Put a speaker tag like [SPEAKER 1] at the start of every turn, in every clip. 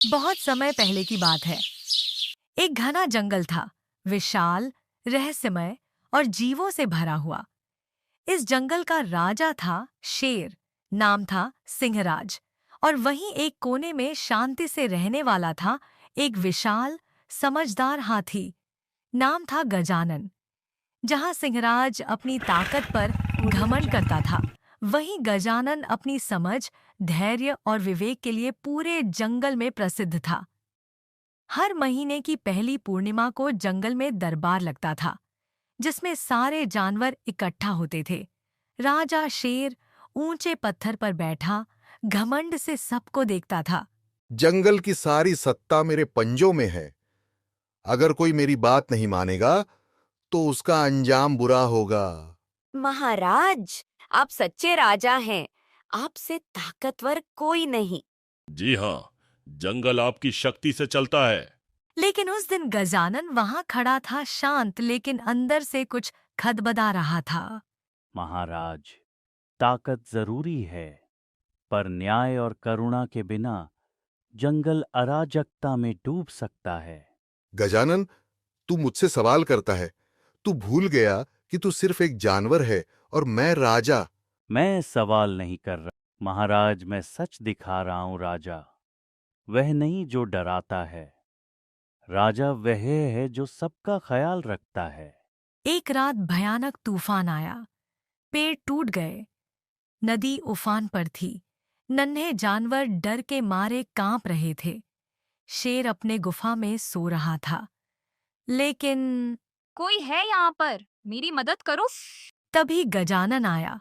[SPEAKER 1] बहुत समय पहले की बात है। एक घना जंगल था, विशाल, रहस्यमय और जीवों से भरा हुआ। इस जंगल का राजा था शेर, नाम था सिंहराज। और वहीं एक कोने में शांति से रहने वाला था एक विशाल, समझदार हाथी, नाम था गजानन। जहां सिंहराज अपनी ताकत पर घमंड करता था, वहीं गजानन अपनी समझ, धैर्य और विवेक के लिए पूरे जंगल में प्रसिद्ध था। हर महीने की पहली पूर्णिमा को जंगल में दरबार लगता था, जिसमें सारे जानवर इकट्ठा होते थे। राजा शेर ऊंचे पत्थर पर बैठा घमंड से सबको देखता था।
[SPEAKER 2] जंगल की सारी सत्ता मेरे पंजों में है। अगर कोई मेरी बात नहीं मानेगा तो उसका अंजाम बुरा होगा।
[SPEAKER 3] महाराज, आप सच्चे राजा हैं। आपसे ताकतवर कोई नहीं।
[SPEAKER 4] जी हाँ, जंगल आपकी शक्ति से चलता है।
[SPEAKER 1] लेकिन उस दिन गजानन वहां खड़ा था, शांत लेकिन अंदर से कुछ खदबदा रहा था।
[SPEAKER 5] महाराज, ताकत जरूरी है, पर न्याय और करुणा के बिना जंगल अराजकता में डूब सकता है।
[SPEAKER 2] गजानन, तू मुझसे सवाल करता है। तू भूल गया कि तू सिर्फ एक जानवर है और मैं राजा।
[SPEAKER 5] मैं सवाल नहीं कर रहा महाराज, मैं सच दिखा रहा हूं। राजा वह नहीं जो डराता है, राजा वह है जो सबका ख्याल रखता है।
[SPEAKER 1] एक रात भयानक तूफान आया। पेड़ टूट गए, नदी उफान पर थी। नन्हे जानवर डर के मारे कांप रहे थे। शेर अपने गुफा में सो रहा था, लेकिन
[SPEAKER 6] कोई है यहाँ पर? मेरी मदद करो।
[SPEAKER 1] तभी गजानन आया।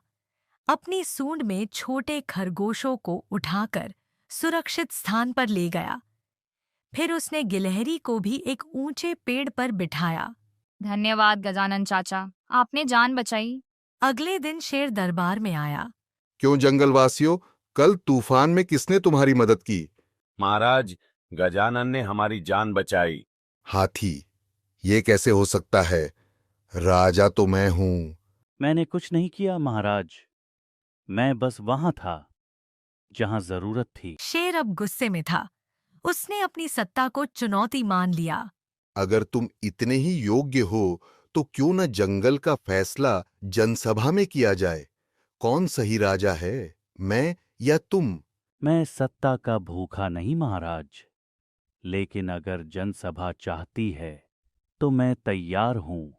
[SPEAKER 1] अपनी सूंड में छोटे खरगोशों को उठाकर सुरक्षित स्थान पर ले गया। फिर उसने गिलहरी को भी एक ऊंचे पेड़ पर बिठाया।
[SPEAKER 6] धन्यवाद गजानन चाचा, आपने जान बचाई।
[SPEAKER 1] अगले दिन शेर दरबार में आया।
[SPEAKER 2] क्यों जंगलवासियों, कल तूफान में किसने तुम्हारी मदद की?
[SPEAKER 7] महाराज, गजानन ने हमारी जान बचाई।
[SPEAKER 2] हाथी, ये कैसे हो सकता है? राजा तो मैं हूं।
[SPEAKER 5] मैंने कुछ नहीं किया महाराज, मैं बस वहां था जहां जरूरत थी।
[SPEAKER 1] शेर अब गुस्से में था। उसने अपनी सत्ता को चुनौती मान लिया।
[SPEAKER 2] अगर तुम इतने ही योग्य हो तो क्यों न जंगल का फैसला जनसभा में किया जाए? कौन सही राजा है, मैं या तुम?
[SPEAKER 5] मैं सत्ता का भूखा नहीं महाराज, लेकिन अगर जनसभा चाहती है तो मैं तैयार हूं।